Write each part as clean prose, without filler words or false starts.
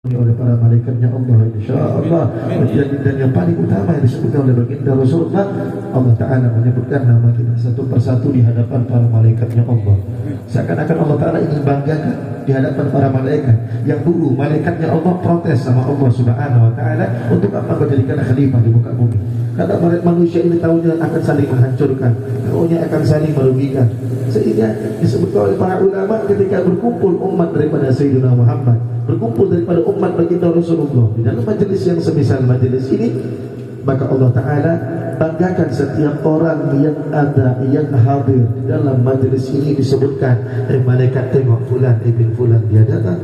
oleh para malaikatnya Allah, insyaallah. Dan yang paling utama yang disebutkan oleh baginda Rasulullah, Allah Ta'ala menyebutkan nama kita satu persatu di hadapan para malaikatnya Allah. Seakan-akan Allah Ta'ala ingin banggakan di hadapan para malaikat yang dulu malaikatnya Allah protes sama Allah Subhanahu Wa Ta'ala untuk apa menjadikan khalifah di muka bumi. Karena manusia ini tahunya akan saling menghancurkan, tahunya akan saling merugikan. Sehingga disebutkan oleh para ulama ketika berkumpul umat daripada Sayyidina Muhammad, berkumpul daripada umat baginda Rasulullah di dalam majelis yang semisal majelis ini, maka Allah Ta'ala banggakan setiap orang yang ada, yang hadir di dalam majelis ini. Disebutkan, malaikat tengok fulan ibn fulan, dia datang,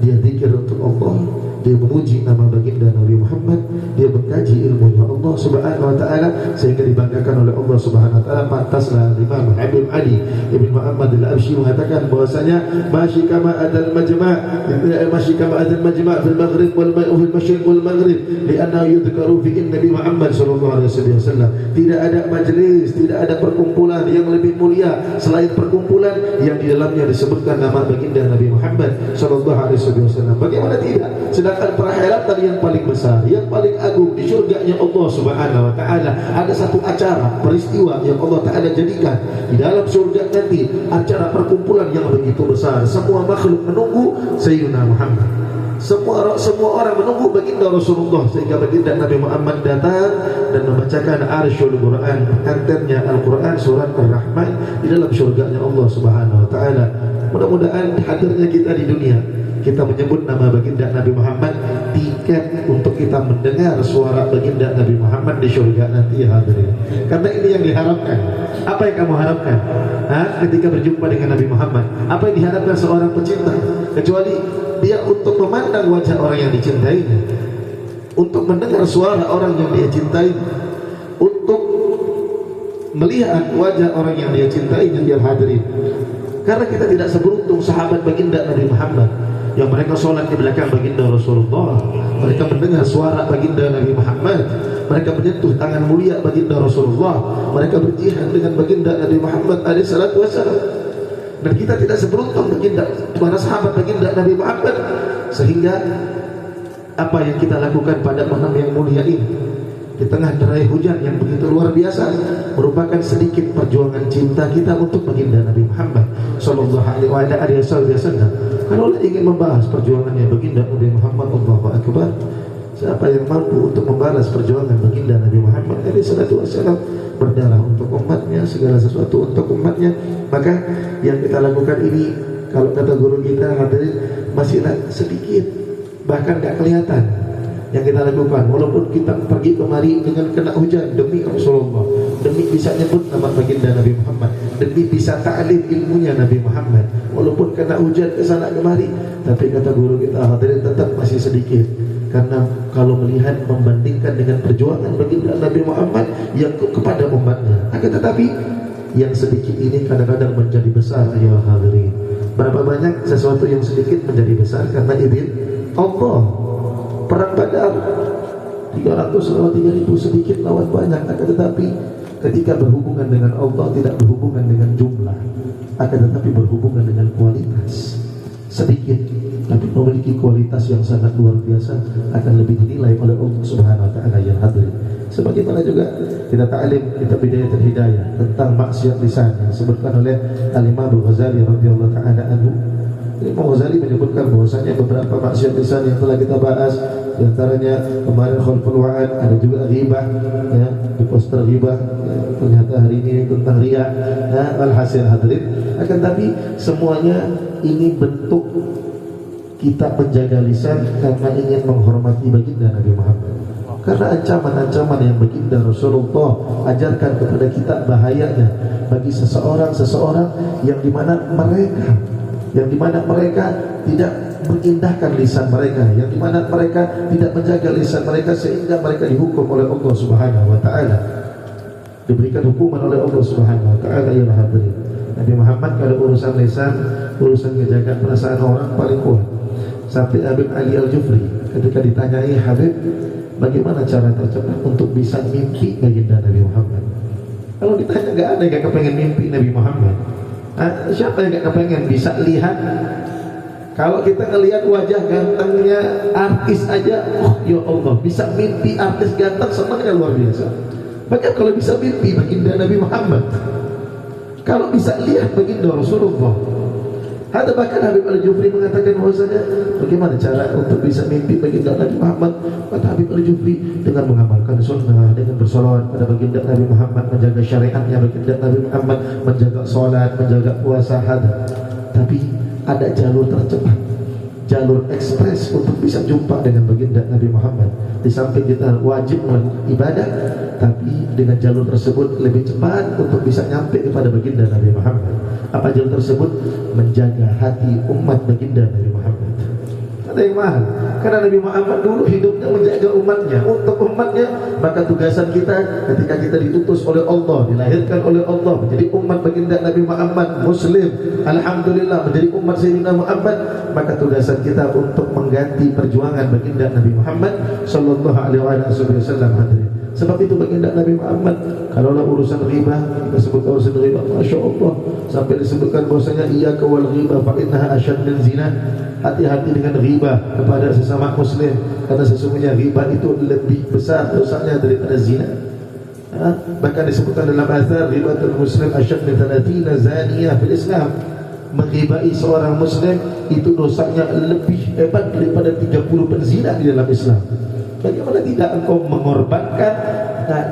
dia zikir untuk Allah, dia memuji nama baginda Nabi Muhammad, dia mengkaji ilmunya Allah Subhanahu Wa Ta'ala, sehingga dibanggakan oleh Allah Subhanahu Wa Ta'ala. Pantaslah Imam Habib Ali Ibn Muhammad Al-Absyi mengatakan bahwasanya masyi kama adal majma' fil maghrib wal masyriq wal maghrib li'anna yudhkaru fi Nabi Muhammad sallallahu alaihi wasallam. Tidak ada majlis, tidak ada perkumpulan yang lebih mulia selain perkumpulan yang di dalamnya disebutkan nama baginda Nabi Muhammad sallallahu alaihi wasallam. Bagaimana tidak? Sedangkan perhelatan yang paling besar, yang paling agung di syurganya Allah Subhanahu Wa Ta'ala, ada satu acara peristiwa yang Allah Ta'ala jadikan di dalam surga nanti, acara perkumpulan yang begitu besar. Semua makhluk menunggu Sayyidina Muhammad, semua orang menunggu baginda Rasulullah, sehingga baginda Nabi Muhammad datang dan membacakan arsyul Quran, pengantennya Al-Quran surat Ar-Rahman di dalam syurganya Allah Subhanahu Wa Ta'ala. Mudah-mudahan hadirnya kita di dunia, kita menyebut nama baginda Nabi Muhammad, tiket untuk kita mendengar suara baginda Nabi Muhammad di syurga nanti, ya hadirin. Karena ini yang diharapkan. Apa yang kamu harapkan ketika berjumpa dengan Nabi Muhammad? Apa yang diharapkan seorang pecinta? Kecuali dia untuk memandang wajah orang yang dicintainya, untuk mendengar suara orang yang dia cintai, untuk melihat wajah orang yang dia cintainya, ya hadirin. Karena kita tidak seberuntung sahabat baginda Nabi Muhammad yang mereka sholat di belakang baginda Rasulullah, mereka mendengar suara baginda Nabi Muhammad, mereka menyentuh tangan mulia baginda Rasulullah, mereka berjihad dengan baginda Nabi Muhammad SAW. Dan kita tidak seberuntung baginda, para sahabat baginda Nabi Muhammad, sehingga apa yang kita lakukan pada malam yang mulia ini di tengah derai hujan yang begitu luar biasa merupakan sedikit perjuangan cinta kita untuk baginda Nabi Muhammad sallallahu alaihi wasallam. Kalau ingin membahas perjuangannya baginda Nabi Muhammad, Allahu Akbar, siapa yang mampu untuk membalas perjuangan baginda Nabi Muhammad sallallahu alaihi wasallam, berdarah untuk umatnya, segala sesuatu untuk umatnya. Maka yang kita lakukan ini, kalau kata guru kita hadirin, masihlah sedikit, bahkan gak kelihatan yang kita lakukan. Walaupun kita pergi kemari dengan kena hujan demi Rasulullah, demi bisa nyebut nama baginda Nabi Muhammad, demi bisa ta'lim ilmunya Nabi Muhammad, walaupun kena hujan kesana kemari, tapi kata guru kita hadirin tetap masih sedikit. Karena kalau melihat membandingkan dengan perjuangan baginda Nabi Muhammad yang kepada umatnya, akan tetapi yang sedikit ini kadang-kadang menjadi besar, ya hadirin. Berapa banyak sesuatu yang sedikit menjadi besar karena izin Allah. Perang Badar 300 lawan 3000, sedikit lawan banyak. Akan tetapi ketika berhubungan dengan Allah tidak berhubungan dengan jumlah, akan tetapi berhubungan dengan kualitas. Sedikit tapi memiliki kualitas yang sangat luar biasa, akan lebih dinilai oleh Allah Subhanahu Wa Ta'ala, yang hadir. Sebagaimana juga kita ta'lim kitab Bidayatul Hidayah tentang maksiat lisan yang disebutkan oleh Al-Imam Al-Ghazali radhiyallahu ta'ala anhu. Imam Ghazali menyebutkan bahwasanya beberapa maksiat lisan yang telah kita bahas, di antaranya kemarin khulful wa'ad, ada juga ghibah, ya, di poster ghibah, ya, ternyata hari ini tentang riya, alhasil hadirin. Akan tapi semuanya ini bentuk kita menjaga lisan karena ingin menghormati baginda Nabi Muhammad. Karena ancaman-ancaman yang baginda Rasulullah ajarkan kepada kita bahayanya bagi seseorang yang dimana mereka tidak mengindahkan lisan mereka, yang dimana mereka tidak menjaga lisan mereka, sehingga mereka dihukum oleh Allah Subhanahu Wa Ta'ala, diberikan hukuman oleh Allah Subhanahu Wa Ta'ala. Ya hadirin, Nabi Muhammad kalau urusan lisan, urusan menjaga perasaan orang paling kuat. Sampai Habib Ali Al-Jufri ketika ditanyai, Habib, bagaimana cara tercepat untuk bisa mimpi baginda Nabi Muhammad? Kalau ditanya, gak ada yang gak kepengen mimpi Nabi Muhammad. Siapa yang gak kepengen bisa lihat Kalau kita ngelihat wajah gantengnya artis aja, oh ya Allah, bisa mimpi artis ganteng, senangnya luar biasa. Bahkan kalau bisa mimpi baginda Nabi Muhammad, kalau bisa lihat baginda Rasulullah. Ada bahkan Habib Al-Jufri mengatakan bahwasanya bagaimana cara untuk bisa mimpi baginda Nabi Muhammad. Kata Habib Al-Jufri, dengan mengamalkan sunnah, dengan bersolawat pada baginda Nabi Muhammad, menjaga syariatnya baginda Nabi Muhammad, menjaga sholat, menjaga puasa. Tapi ada jalur tercepat, jalur ekspres untuk bisa jumpa dengan baginda Nabi Muhammad. Di samping kita wajib melakukan ibadah, tapi dengan jalur tersebut lebih cepat untuk bisa nyampe kepada baginda Nabi Muhammad. Apa jalur tersebut? Menjaga hati umat baginda Nabi Muhammad. Ada yang mahal, karena Nabi Muhammad dulu hidupnya menjaga umatnya, untuk umatnya. Maka tugasan kita ketika kita diutus oleh Allah, dilahirkan oleh Allah menjadi umat baginda Nabi Muhammad, muslim, alhamdulillah menjadi umat Sayyidina Muhammad. Maka tugasan kita untuk mengganti perjuangan baginda Nabi Muhammad sallallahu alaihi wasallam. Hadirin, sebab itu baginda Nabi Muhammad, kalaulah urusan riba, kita sebut urusan riba, masya Allah, sampai disebutkan bahwasanya iyyaka wal riba fa innaha asyad min zina. Hati-hati dengan riba kepada sesama muslim, karena sesungguhnya riba itu lebih besar dosanya daripada zina. Bahkan disebutkan dalam azhar, ribatul muslim asyad min 30 zaniyah fil Islam. Menghibai seorang muslim itu dosanya lebih hebat daripada 30 penzina di dalam Islam. Bagaimana tidak engkau mengorbankan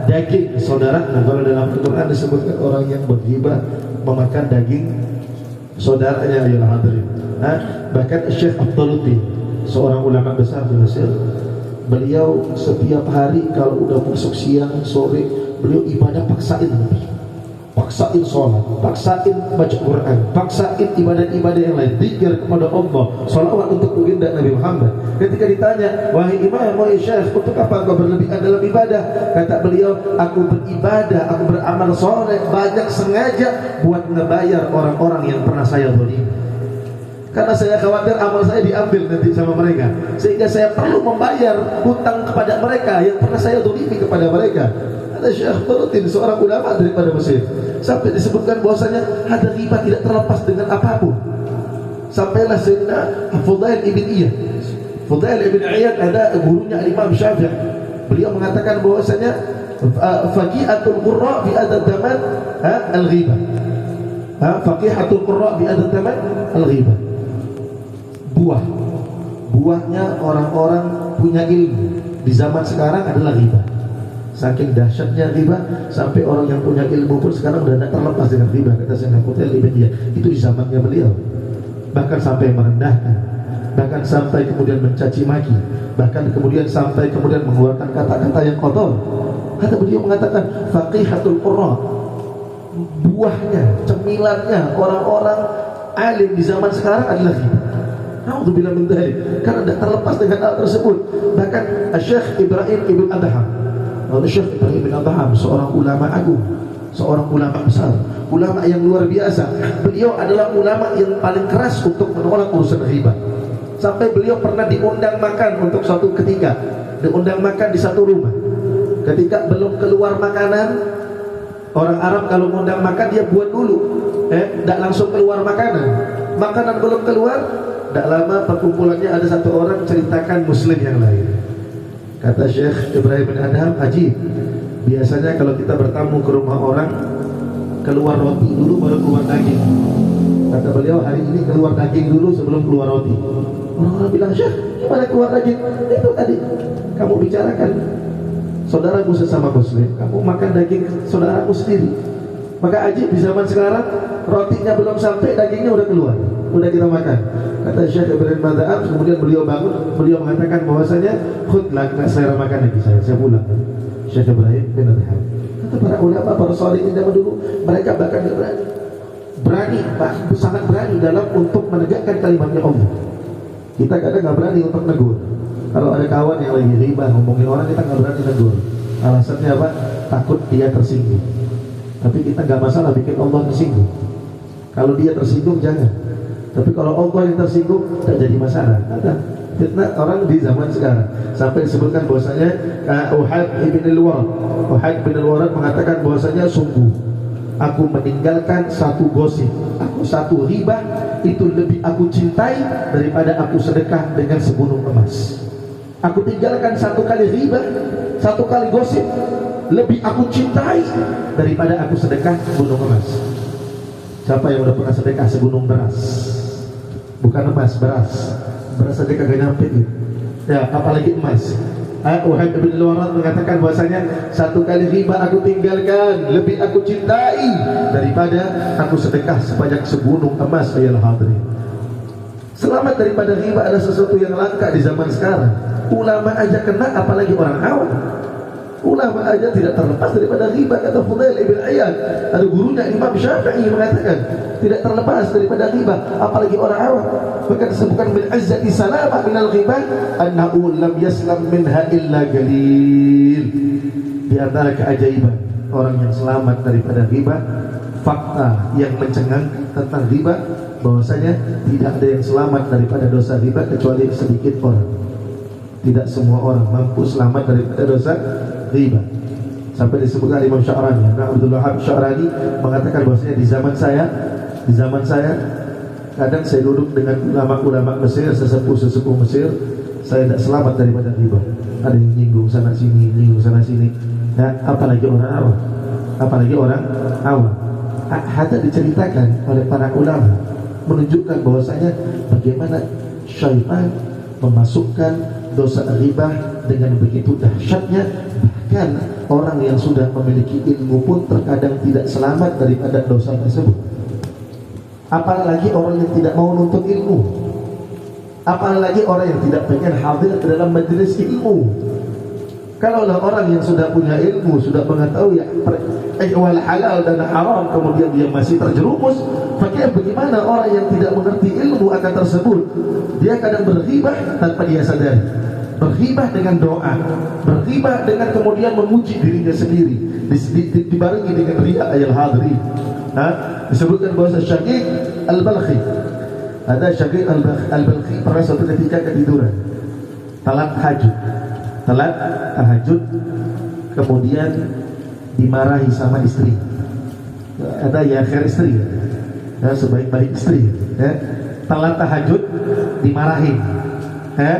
daging saudara? Nah, kalau dalam Al-Quran disebutkan orang yang berghibah memakan daging saudaranya. Ayolah hadirin. Bahkan Syekh Abduluddin, seorang ulama besar di Mesir, beliau setiap hari kalau udah masuk siang sore, beliau ibadah paksain lebih, paksain sholat, paksain baca Quran, paksain ibadah-ibadah yang lain, zikir kepada Allah, sholawat untuk baginda Nabi Muhammad. Ketika ditanya, wahai imam, wahai syekh, untuk apa kau berlebihan dalam ibadah? Kata beliau, aku beribadah, aku beramal soleh banyak sengaja buat ngebayar orang-orang yang pernah saya zalim. Karena saya khawatir amal saya diambil nanti sama mereka, sehingga saya perlu membayar hutang kepada mereka yang pernah saya zalimi kepada mereka. Ada Syekh Abduluddin, seorang ulama daripada Mesir, sampai disebutkan bahwasanya ada riba tidak terlepas dengan apapun. Sampailah Sayyidina Fudail ibn Iyad. Fudail ibn Iyad ada gurunya Imam Syafi'i. Beliau mengatakan bahwasanya faqihatul qurra fi adad zaman al-ghibah. Faqihatul qurra fi adad zaman al-ghibah. Buahnya orang-orang punya ilmu di zaman sekarang adalah riba. Saking dahsyatnya riba, sampai orang yang punya ilmu pun sekarang sudah tidak terlepas dengan riba. Kata Syekh Abdul Ibn Iyad, itu di zamannya beliau. Bahkan sampai merendahkan, bahkan sampai kemudian mencaci maki, bahkan kemudian sampai kemudian mengeluarkan kata-kata yang kotor. Kata beliau mengatakan, faqihatul qurra, buahnya, cemilannya orang-orang alim di zaman sekarang adalah riba. Alhamdulillah min dzalik, karena tidak terlepas dengan hal tersebut. Bahkan Syekh Ibrahim ibn Adham, Syekh Ibrahim ibn Adham, seorang ulama agung, seorang ulama besar, ulama yang luar biasa. Beliau adalah ulama yang paling keras untuk menolak urusan riba. Sampai beliau pernah diundang makan untuk suatu ketika, diundang makan di satu rumah. Ketika belum keluar makanan, orang Arab kalau mengundang makan dia buat dulu, tidak langsung keluar makanan. Makanan belum keluar, tidak lama perkumpulannya ada satu orang ceritakan muslim yang lain. Kata Syekh Ibrahim bin Adham, ajib, biasanya kalau kita bertamu ke rumah orang, keluar roti dulu baru keluar daging. Kata beliau, hari ini keluar daging dulu sebelum keluar roti. Orang-orang bilang, Syekh, gimana keluar daging? Itu tadi kamu bicarakan, saudaramu sesama muslim, kamu makan daging saudaramu sendiri. Maka ajib, di zaman sekarang rotinya belum sampai, dagingnya udah keluar, udah kita makan. Kata Syekh Ibrahim bin Adham, kemudian beliau bangun, beliau mengatakan bahwasanya khutlah, saya makan lagi, saya pulang. Syekh Ibrahim bin Adham. Kata para ulama, para sholihin zaman dulu, mereka bahkan berani, sangat berani dalam untuk menegakkan kalimatnya Allah. Kita kadang nggak berani untuk negur. Kalau ada kawan yang lagi riba ngomongin orang, kita nggak berani negur. Alasannya apa? Takut dia tersinggung. Tapi kita nggak masalah bikin Allah tersinggung. Kalau dia tersinggung jangan. Tapi kalau Allah yang tersinggung tak jadi masalah. Ada fitnah orang di zaman sekarang. Sampai disebutkan bahwasanya Uhaid bin al-Warad mengatakan bahwasanya sungguh aku meninggalkan satu gosip, aku satu riba itu lebih aku cintai daripada aku sedekah dengan segunung emas. Aku tinggalkan satu kali riba, satu kali gosip, lebih aku cintai daripada aku sedekah segunung emas. Siapa yang udah pernah sedekah segunung beras? Bukan emas, beras. Beras saja kagak nyampe gitu. Ya, apalagi emas. Wahab bin Al-Warad mengatakan bahwasanya satu kali riba aku tinggalkan, lebih aku cintai daripada aku sedekah sebanyak segunung emas. Ayol hadirin, selamat daripada riba adalah sesuatu yang langka di zaman sekarang. Ulama aja kena, apalagi orang awam. Ulama aja tidak terlepas daripada riba, kata Fudail ibn Iyad. Ada gurunya Imam Syafi'i mengatakan tidak terlepas daripada riba, apalagi orang awam. Maka disebutkan min azzati salama minal riba annahu lam yaslam minha illa qalil. Di antara keajaiban orang yang selamat daripada riba, fakta yang mencengangkan tentang riba, bahwasanya tidak ada yang selamat daripada dosa riba kecuali sedikit orang. Tidak semua orang mampu selamat daripada dosa riba. Sampai disebutkan Imam Sya'rani, Abdul Wahab Sya'rani mengatakan bahwasanya di zaman saya kadang saya duduk dengan ulama-ulama Mesir, sesepuh-sesepuh Mesir, saya tidak selamat daripada riba. Ada yang nyinggung sana sini, nyinggung sana sini. Ya, apalagi orang awam. Apalagi orang awam. Hatta diceritakan oleh para ulama menunjukkan bahwasanya bagaimana syaitan memasukkan dosa riba dengan begitu dahsyatnya. Bahkan orang yang sudah memiliki ilmu pun terkadang tidak selamat daripada dosa tersebut. Apalagi orang yang tidak mau nuntut ilmu, apalagi orang yang tidak pengen hadir dalam majelis ilmu. Kalaulah orang yang sudah punya ilmu, sudah mengetahui wal halal dan haram, kemudian dia masih terjerumus, bagaimana orang yang tidak mengerti ilmu akan tersebut? Dia kadang berghibah tanpa dia sadari, berghibah dengan doa, berghibah dengan kemudian memuji dirinya sendiri, dibarengi dengan riya. Ayol hadirin, disebutkan bahwa Syaqiq Al-Balkhi, ada Syaqiq Al-Balkhi pernah suatu ketika ketiduran, telat tahajud, kemudian dimarahi sama istri. Ada ya khair istri, ya, sebaik-baik istri, ya. Telat tahajud dimarahi, ya.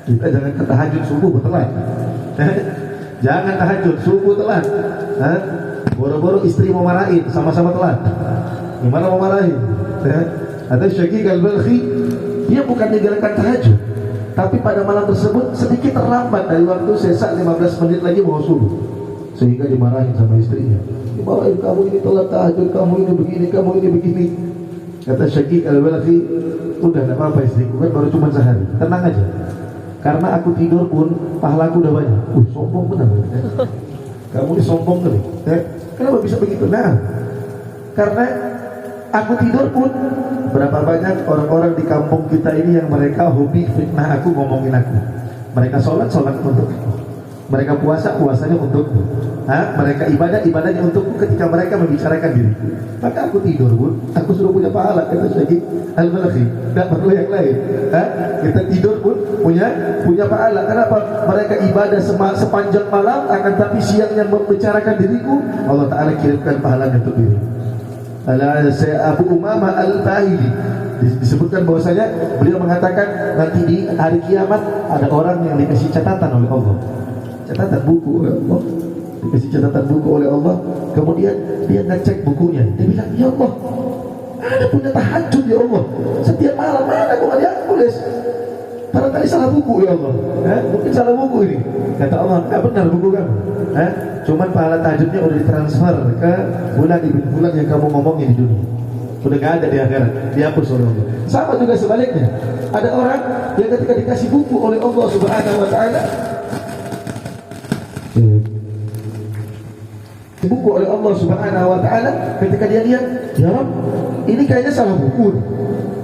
Kita jangan ke tahajud subuh telat, ya. Jangan tahajud subuh telat, ya. Boro-boro istri mau marahin, sama-sama telat. Gimana mau marahin? Ya. Ada Syaqiq Al-Balkhi, dia bukan meninggalkan tahajud, tapi pada malam tersebut sedikit terlambat dari waktu, sisa 15 menit lagi mau subuh, sehingga dimarahin sama istrinya. Dimarahin, kamu ini telat tahajud, kamu ini begini, kamu ini begini. Kata Syaqiq Al-Balkhi, udah gak apa-apa istriku, kan baru cuma sehari, tenang aja, karena aku tidur pun pahalaku udah banyak. Sombong benar, ya. Kamu ini sombong kali, ya. Kenapa bisa begitu? Nah, karena aku tidur pun, berapa banyak orang-orang di kampung kita ini yang mereka hobi fitnah aku, ngomongin aku. Mereka sholat untuk aku, mereka puasanya untukku, mereka ibadahnya untukku ketika mereka membicarakan diriku. Maka aku tidur pun, aku sudah punya pahala, kata Syaqiq Al-Balkhi. Tidak perlu yang lain. Kita tidur pun punya pahala. Kenapa? Mereka ibadah sepanjang malam, akan tapi siangnya membicarakan diriku, Allah Ta'ala kirimkan pahalanya untuk diri. Abu Umamah Al-Bahili disebutkan bahwasanya beliau mengatakan nanti di hari kiamat ada orang yang dikasih catatan oleh Allah, catatan buku oleh Allah, dikasih catatan buku oleh Allah. Kemudian dia ngecek bukunya, dia bilang, ya Allah, ada punya tahajud ya Allah, setiap malam, mana kok ada yang tulis? Barangkali salah buku ya Allah, mungkin salah buku ini. Kata Allah, enggak benar buku kamu, cuman pahala tahajudnya udah ditransfer ke bulan ibn bulan yang kamu ngomongin di dunia, udah gak ada di akhirat, dihapus oleh Allah. Sama juga sebaliknya, ada orang yang ketika dikasih buku oleh Allah Subhanahu Wa Taala, buku oleh Allah Subhanahu Wa Taala, ketika dia lihat, ya Rabb, ini kayaknya salah buku,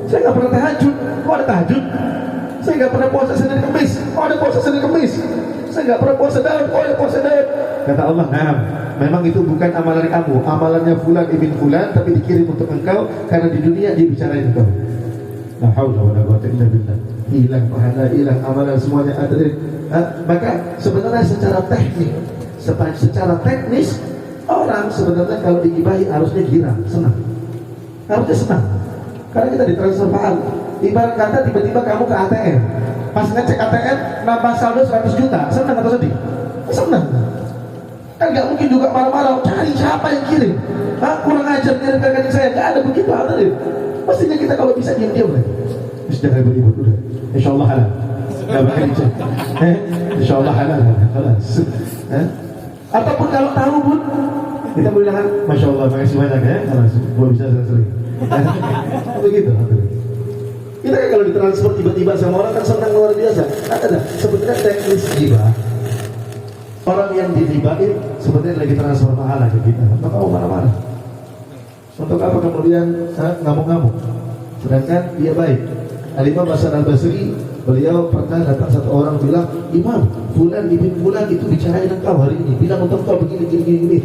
saya nggak pernah tahajud, kok ada tahajud? Saya nggak pernah puasa Senin Kemis, kok ada puasa Senin Kemis? Saya nggak pernah puasa Daud, kok ada puasa Daud? Kata Allah, nah, memang itu bukan amalan kamu, amalannya fulan ibn fulan, tapi dikirim untuk engkau karena di dunia dia bicarain engkau. La haula wala quwwata illa billah. Hilang pahala, hilang amalan, semuanya ada. Maka sebenarnya secara teknis orang sebenarnya kalau digibahi harusnya girang, senang. Harusnya senang. Karena kita ditransfer pahala. Ibarat kata tiba-tiba kamu ke ATM, pas ngecek ATM nambah saldo 100 juta, senang atau sedih? Senang. Kan nggak mungkin juga marah-marah, cari siapa yang kirim? Kurang ajar kirim rekening saya, nggak ada begitu hal tadi. Pastinya kita kalau bisa diam-diam lagi. Jangan ribut-ribut udah. Insya Allah halal. Nggak bakal dicek. Insya Allah halal. Ataupun kalau tahu pun kita bilang, Masya Allah, makasih banyak ya, gua bisa sering. Begitu. Kita kan kalau ditransfer tiba-tiba sama orang kan senang luar biasa. Ada sebenarnya teknis riba. Orang yang diribain sebenarnya lagi transfer pahala ke kita. Maka kamu marah-marah. Untuk apa kemudian ngamuk-ngamuk? Sedangkan dia baik. Al-Imam Hasan Al-Basri, beliau pernah datang satu orang bilang, Imam, Fulan ibn Fulan itu bicarain engkau hari ini, bilang untuk kau begini.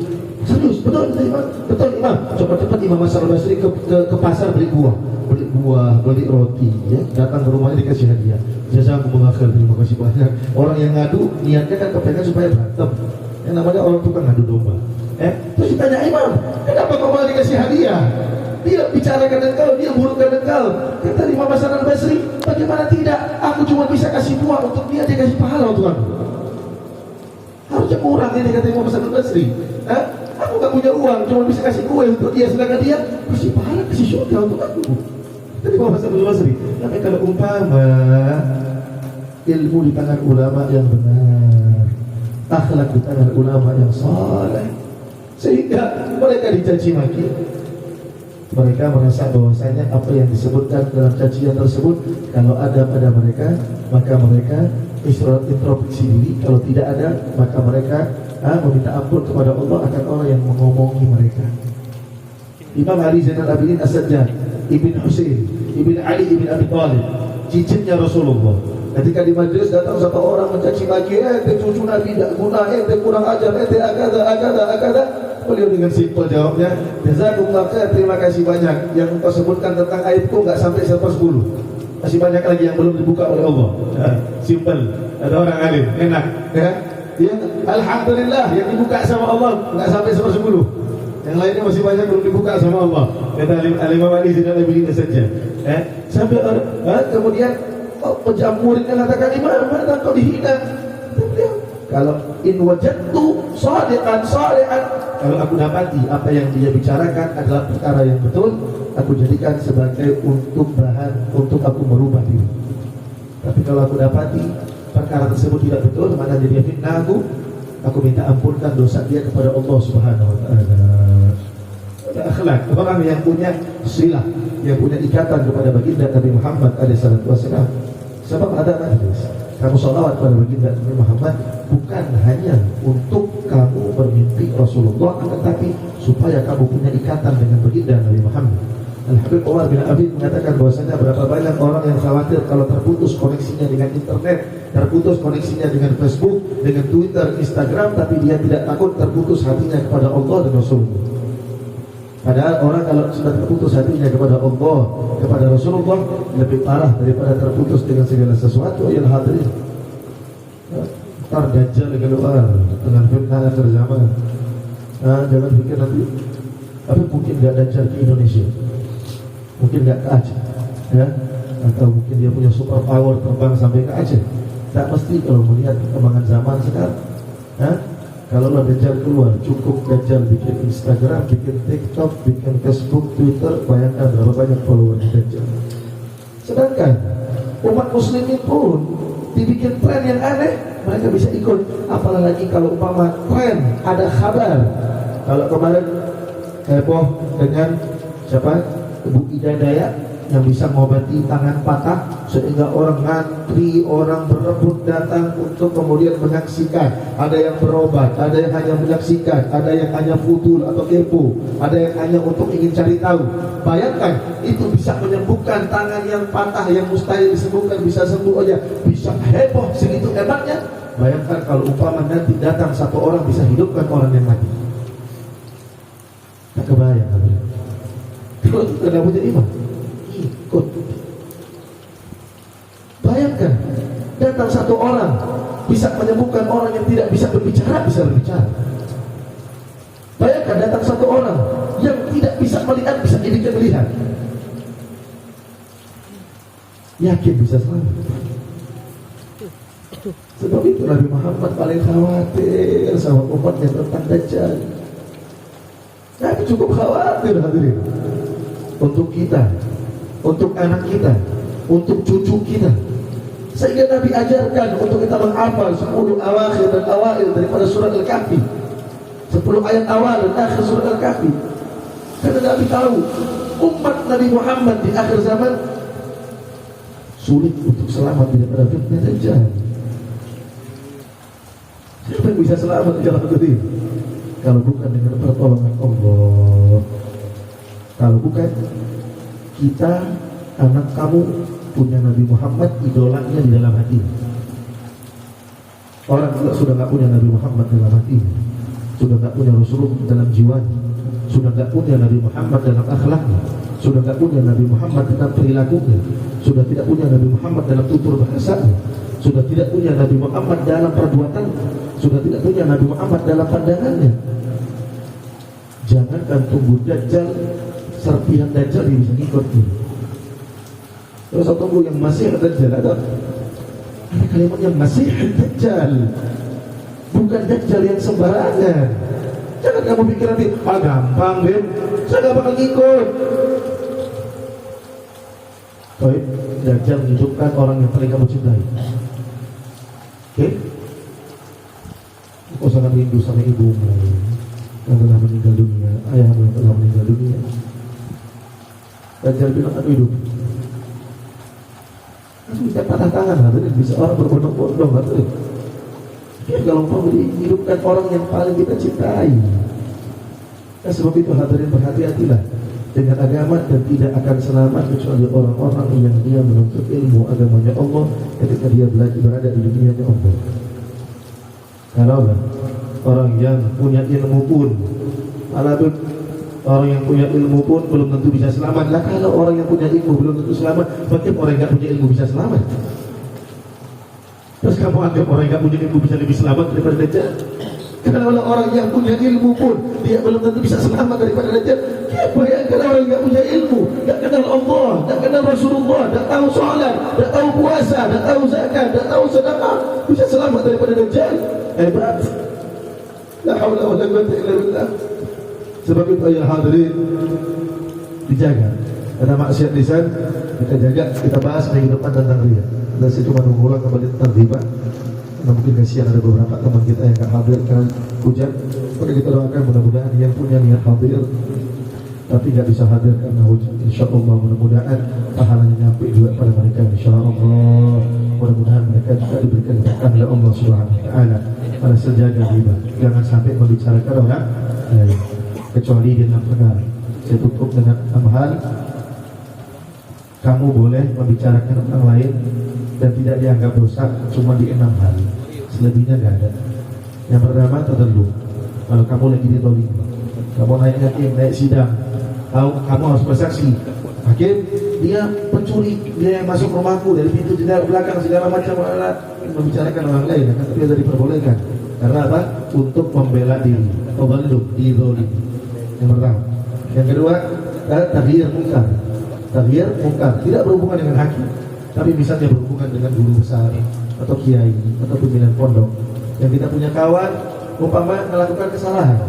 Serius, betul Imam? Betul Imam. Cepat-cepat Imam Hasan Al-Basri ke pasar beli buah, beli roti, ya. Datang ke rumahnya dikasih hadiah. Jazakumullah khair, terima kasih banyak. Orang yang ngadu niatnya kan kepengen supaya berantem. Yang namanya orang tukang ngadu domba. Terus ditanya Imam, kenapa kau malah dikasih hadiah? Dia bicarakan engkau, dia burukkan engkau. Kata Imam Hasan Al-Basri, bagaimana tidak? Aku cuma bisa kasih buah untuk dia kasih pahala untuk aku. Harusnya kurang ini kata Imam Hasan Al-Basri. Aku gak punya uang, cuma bisa kasih kue untuk dia, sedangkan dia kasih pahala, kasih surga untuk aku. Kata Imam Hasan Al-Basri. Tapi kalau umpama ilmu di tangan ulama yang benar, akhlak di tangan ulama yang saleh, sehingga mereka dicaci maki, mereka merasa bahwasanya apa yang disebutkan dalam cacian tersebut kalau ada pada mereka, maka mereka introspeksi diri. Kalau tidak ada, maka mereka meminta ampun kepada Allah akan orang yang mengomongi mereka. Imam Ali Zainal Abidin As-Sajjad, Ibn Husain, Ibn Ali, Ibn Abi Thalib, cicitnya Rasulullah. Ketika di majlis datang satu orang mencaci maki, cucu Nabi tidak guna, kurang ajar, agada. Beliau dengan simpel jawabnya, jazakumullah khair, terima kasih banyak. Yang engkau sebutkan tentang aibku nggak sampai 1/10. Masih banyak lagi yang belum dibuka oleh Allah. Simpel. Ada orang alim, enak, ya. Alhamdulillah yang dibuka sama Allah nggak sampai 1/10. Yang lainnya masih banyak belum dibuka sama Allah. Kata Imam Ali Zainal Abidin saja. Sampai kemudian penjamurin mengatakan, Imam, mana kau dihina? Kalau in wajadtu shadiqan, kalau aku dapati apa yang dia bicarakan adalah perkara yang betul, aku jadikan sebagai untuk bahan untuk aku merubah diri. Tapi kalau aku dapati perkara tersebut tidak betul, maka dia fitnah aku minta ampunkan dosa dia kepada Allah Subhanahu wa taala. Akhlak orang yang punya silah, yang punya ikatan kepada baginda Nabi Muhammad SAW. Sebab ada majlis kamu sholawat kepada baginda Nabi Muhammad bukan hanya untuk kamu bermimpi Rasulullah, tetapi supaya kamu punya ikatan dengan baginda Nabi Muhammad. Al-Habib Umar bin Abid mengatakan bahwasanya berapa banyak orang yang khawatir kalau terputus koneksinya dengan internet, terputus koneksinya dengan Facebook, dengan Twitter, Instagram, tapi dia tidak takut terputus hatinya kepada Allah dan Rasulullah. Padahal orang kalau sudah terputus hatinya kepada Allah, kepada Rasulullah, lebih parah daripada terputus dengan segala sesuatu. Yang hadirin, ntar Dajjal keluar dengan fitnah akhir zaman. Jangan pikir nanti, tapi mungkin nggak Dajjal ke Indonesia, mungkin nggak ke Aceh, ya, atau mungkin dia punya super power terbang sampai ke Aceh. Tak mesti kalau melihat perkembangan zaman sekarang. Kalau Dajjal keluar, cukup Dajjal bikin Instagram, bikin TikTok, bikin Facebook, Twitter, bayangkan berapa banyak follower Dajjal. Sedangkan umat muslimin pun dibikin tren yang aneh, mereka bisa ikut. Apalagi kalau umpama tren ada kabar. Kalau kemarin heboh dengan siapa? Ibu Ida Dayak yang bisa mengobati tangan patah, sehingga orang ngantri, orang berebut datang untuk kemudian menyaksikan. Ada yang berobat, ada yang hanya menyaksikan, ada yang hanya futul atau kepo, ada yang hanya untuk ingin cari tahu. Bayangkan, itu bisa menyembuhkan tangan yang patah, yang mustahil disembuhkan, bisa sembuh aja, bisa heboh segitu hebatnya. Bayangkan kalau umpama nanti datang satu orang bisa hidupkan orang yang mati. Tak kebayang. Kalau kita tidak punya iman, ikut. Bayangkan datang satu orang bisa menyembuhkan orang yang tidak bisa berbicara, bisa berbicara. Bayangkan datang satu orang yang tidak bisa melihat, bisa jadi melihat. yakin bisa selamat. Sebab itu Nabi Muhammad paling khawatir sama umatnya tentang Dajjal. Nabi cukup khawatir hadirin, untuk kita, untuk anak kita, untuk cucu kita. Sehingga Nabi ajarkan untuk kita menghafal 10 awakhir dan awail daripada surat Al-Kahfi, 10 ayat awal dan akhir surat Al-Kahfi. Karena Nabi tahu umat Nabi Muhammad di akhir zaman sulit untuk selamat daripada fitnah Dajjal. Siapa yang bisa selamat dalam hati? Kalau bukan dengan pertolongan Allah. Kalau bukan, kita, anak kamu punya Nabi Muhammad idolanya di dalam hati. Orang juga sudah nggak punya Nabi Muhammad dalam hati, sudah nggak punya Rasulullah dalam jiwanya, sudah nggak punya Nabi Muhammad dalam akhlaknya, sudah nggak punya Nabi Muhammad dalam perilakunya, sudah tidak punya Nabi Muhammad dalam tutur bahasanya, sudah tidak punya Nabi Muhammad dalam perbuatan, sudah tidak punya Nabi Muhammad dalam pandangannya. Jangankan tunggu Dajjal, serpihan Dajjal dia bisa ngikut nih. Terus tunggu yang masih Dajjal, ada kalimat yang masih Dajjal, bukan Dajjal yang sembarangan. Jangan kamu pikir nanti, gampang deh, saya gak bakal ngikut. Baik, Dajjal menunjukkan orang yang paling kamu cintai. Oke? Kau sangat rindu sama ibumu yang telah meninggal dunia, ayahmu yang telah meninggal dunia. Dajjal bilang, aku hidup. Aku bisa patah tangan, bisa orang berbondong-bondong. Kalau mau dihidupkan orang yang paling kita cintai. Nah, sebab itu hadirin berhati-hatilah dengan agama, dan tidak akan selamat kecuali orang-orang yang dia menuntut ilmu agamanya Allah ketika dia berada di dunianya Allah. Kalau orang yang punya ilmu pun, orang yang punya ilmu pun belum tentu bisa selamat. Lah kalau orang yang punya ilmu belum tentu selamat, bagaimana orang yang tidak punya ilmu bisa selamat? Terus kamu anggap orang yang tidak punya ilmu bisa lebih selamat daripada Dajjal? Karena orang yang punya ilmu pun dia belum tentu bisa selamat daripada Dajjal. Bayangkan orang yang tidak punya ilmu, tidak kenal Allah, tidak kenal Rasulullah, tidak tahu sholat, tidak tahu puasa, tidak tahu zakat, tidak tahu sedekah, bisa selamat daripada Dajjal? Hebat. La haula wa la quwwata illa billah. Sebab itu ya hadirin, dijaga. Ada maksiat lisan, kita jaga. Kita bahas minggu depan tentang riya. Dan saya cuma mengulang kembali tentang riba. Karena mungkin kasihan ada beberapa teman kita yang tak hadir karena hujan. Maka kita doakan mudah-mudahan yang punya niat hadir tapi tidak bisa hadir karena hujan, insyaallah mudah-mudahan pahalanya nyampe juga pada mereka, insyaallah. Mudah-mudahan mereka juga diberikan berkah oleh Allah Subhanahu wa taala pada sejaga riba. Jangan sampai membicarakan orang lain kecuali di dalam perkara. Saya tutup dengan 6 hal. Kamu boleh membicarakan orang lain dan tidak dianggap dosa cuma di 6 hal. Selebihnya gak ada. Yang pertama, tadallu. Kalau kamu lagi ditolong, kamu naik hakim, naik sidang, kamu harus bersaksi. Hakim, dia pencuri, dia yang masuk rumahku dari pintu jendela belakang segala macam alat, membicarakan orang lain, akan tapi ada diperbolehkan. Karena apa? Untuk membela diri. Tadallu, didolimi. Yang pertama. Yang kedua, taghyir munkar. Taghyir munkar tidak berhubungan dengan hakim, tapi misalnya berhubungan dengan guru besar atau kiai atau pimpinan pondok yang kita punya kawan umpama melakukan kesalahan.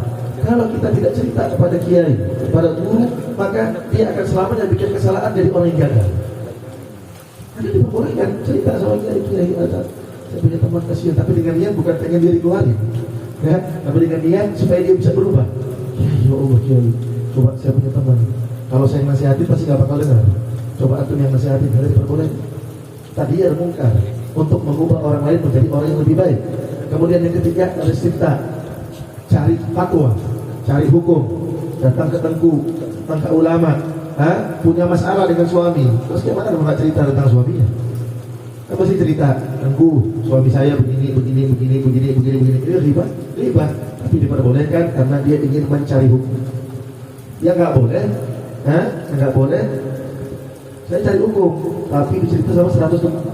Kalau kita tidak cerita kepada kiai, kepada guru, maka dia akan selamanya bikin kesalahan dari orang yang gagal. Jadi diperbolehkan cerita sama kiai, ada saya punya teman kasihan, tapi dengan niat bukan pengen dia dikeluarin, ya, tapi dengan niat supaya dia bisa berubah. Ya Allah kiai, coba saya punya teman, kalau saya nasihatin pasti gak bakal dengar. Coba antum yang nasihatin, ada diperbolehkan. Taghyir munkar, untuk mengubah orang lain menjadi orang yang lebih baik. Kemudian yang ketiga, istifta, cari fatwa, cari hukum, datang ke tengku, datang ke ulama, punya masalah dengan suami, terus gimana kalau nggak cerita tentang suaminya? Kan pasti cerita, tengku, suami saya begini, ini riba, tapi diperbolehkan karena dia ingin mencari hukum. Ya nggak boleh, nggak boleh. Saya cari hukum, tapi dicerita sama 100 teman.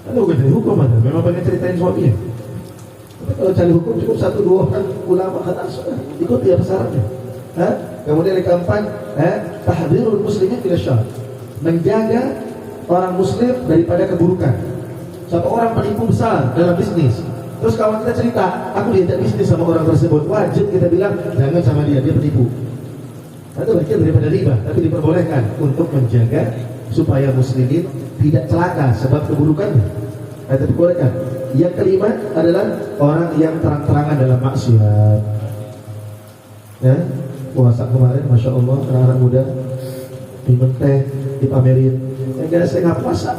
Kan bukan cari hukum aja, memang pengen ceritain suaminya. Tapi kalau cari hukum cukup 1-2 orang ulama khatas, ikuti apa syaratnya. Kemudian yang keempat, tahdhirul muslimin ila syarr, menjaga orang muslim daripada keburukan. Satu orang penipu besar dalam bisnis, terus kawan kita cerita, aku diajak bisnis sama orang tersebut, wajib kita bilang jangan sama dia penipu. Itu bagian daripada riba, tapi diperbolehkan untuk menjaga supaya muslimin tidak celaka sebab keburukannya. Itu diperbolehkan. Yang kelima adalah orang yang terang-terangan dalam maksiat. Ya, puasa kemarin, masya Allah, anak-anak muda minum teh dipamerin, yang gak ada setengah puasa.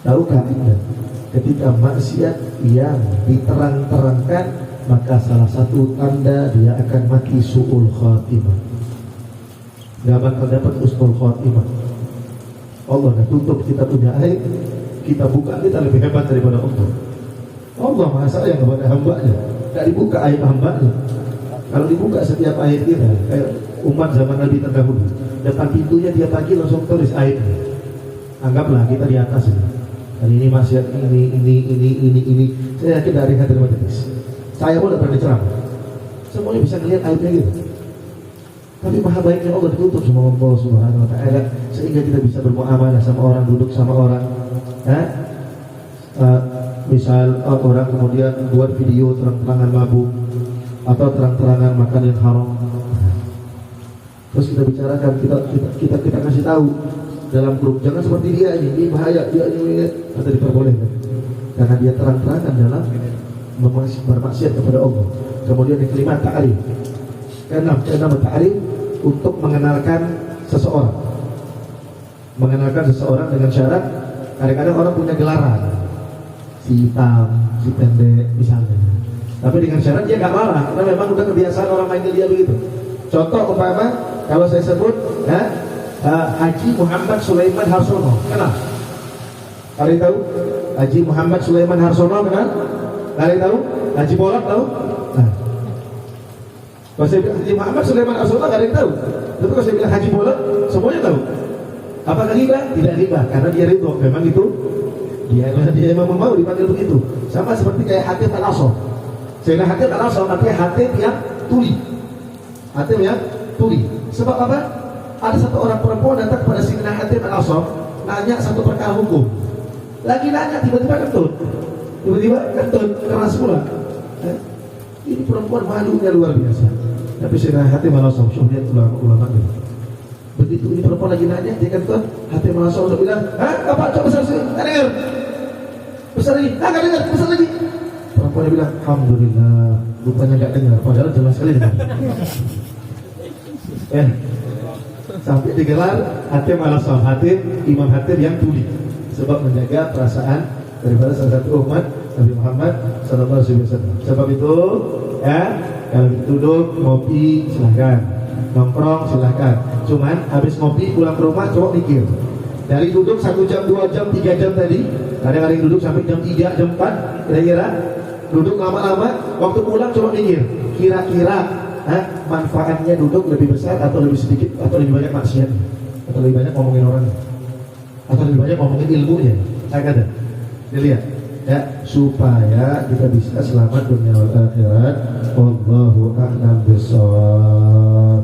Tahukah Anda, ketika maksiat yang diterang-terangkan, maka salah satu tanda dia akan mati su'ul khatimah, gak bakal dapat husnul khatimah. Allah dah tutup kita punya aib, kita buka, kita lebih hebat daripada Allah. Allah maha sayang kepada hambanya, gak dibuka aib hambanya. Kalau dibuka setiap aib kita, kayak umat zaman Nabi terdahulu, depan pintunya dia pagi langsung tulis aibnya. Anggaplah kita di atas ini. Hari ini maksiat ini. Saya yakin dari hati majelis. Saya pun tidak pernah diceramah. Semuanya bisa melihat aibnya gitu. Tapi maha baiknya Allah ditutup sama Allah Subhanahu Wa Taala sehingga kita bisa bermuamalah sama orang, duduk sama orang. Misal orang kemudian buat video terang-terangan mabuk atau terang-terangan makan yang haram. Terus kita bicarakan, kita kasih tahu dalam grup, jangan seperti dia ini bahaya, dia ini atau diperbolehkan karena dia terang-terangan dalam bermaksiat kepada Allah. Kemudian yang kelima, ta'rif. Keenam ta'rif, untuk mengenalkan seseorang. Mengenalkan seseorang dengan syarat, kadang-kadang orang punya gelaran, si hitam, si pendek misalnya. Tapi dengan syarat dia gak marah, karena memang udah kebiasaan orang manggil dia begitu. Contoh umpama, kalau saya sebut Haji Muhammad Sulaiman Harsono, kenal? Kalian tahu? Haji Muhammad Sulaiman Harsono, kenal? Kalian tahu? Haji Bolak tahu? Nah, kalau saya bilang Haji Muhammad Sulaiman Harsono, kalian tahu? Tapi kalau saya bilang Haji Bolak, semuanya tahu. Apakah riba? Tidak riba, karena dia ridho. Memang itu dia memang mau dipanggil begitu. Sama seperti kayak Hatim Al-Asam. Sehingga Hatim Al-Asam artinya Hatim yang tuli. Hatim yang tuli. Sebab apa? Ada satu orang perempuan datang kepada Sayyidina Hatim Al-Asam, nanya satu perkara hukum. Lagi nanya, tiba-tiba kentut. Keras pula. Ini perempuan malunya luar biasa. Tapi Sayyidina Hatim Al-Asam, syuhriat ulama ini. Begitu ini perempuan lagi nanya, dia kentut. Hatim Al-Asam udah bilang, apa? Coba besar sih, gak dengar. Besar lagi, gak dengar, besar lagi. Perempuannya bilang, alhamdulillah, rupanya gak dengar, padahal jelas sekali dengar. Sampai digelar Hatim Al-Asam, Imam Hatim yang tuli, sebab menjaga perasaan daripada salah satu umat Nabi Muhammad SAW. Sebab itu, kalau duduk ngopi silahkan, nongkrong silahkan. Cuman habis ngopi pulang ke rumah coba mikir. Dari duduk 1 jam, 2 jam, 3 jam tadi, kadang-kadang yang duduk sampai jam 3, jam 4, kira-kira duduk lama-lama, waktu pulang coba mikir, kira-kira manfaatnya duduk lebih besar atau lebih sedikit, atau lebih banyak maksiat, atau lebih banyak ngomongin orang, atau lebih banyak ngomongin ilmunya. Saya kata, dilihat ya, supaya kita bisa selamat dunia dan akhirat. Wallahu a'lam bishawab.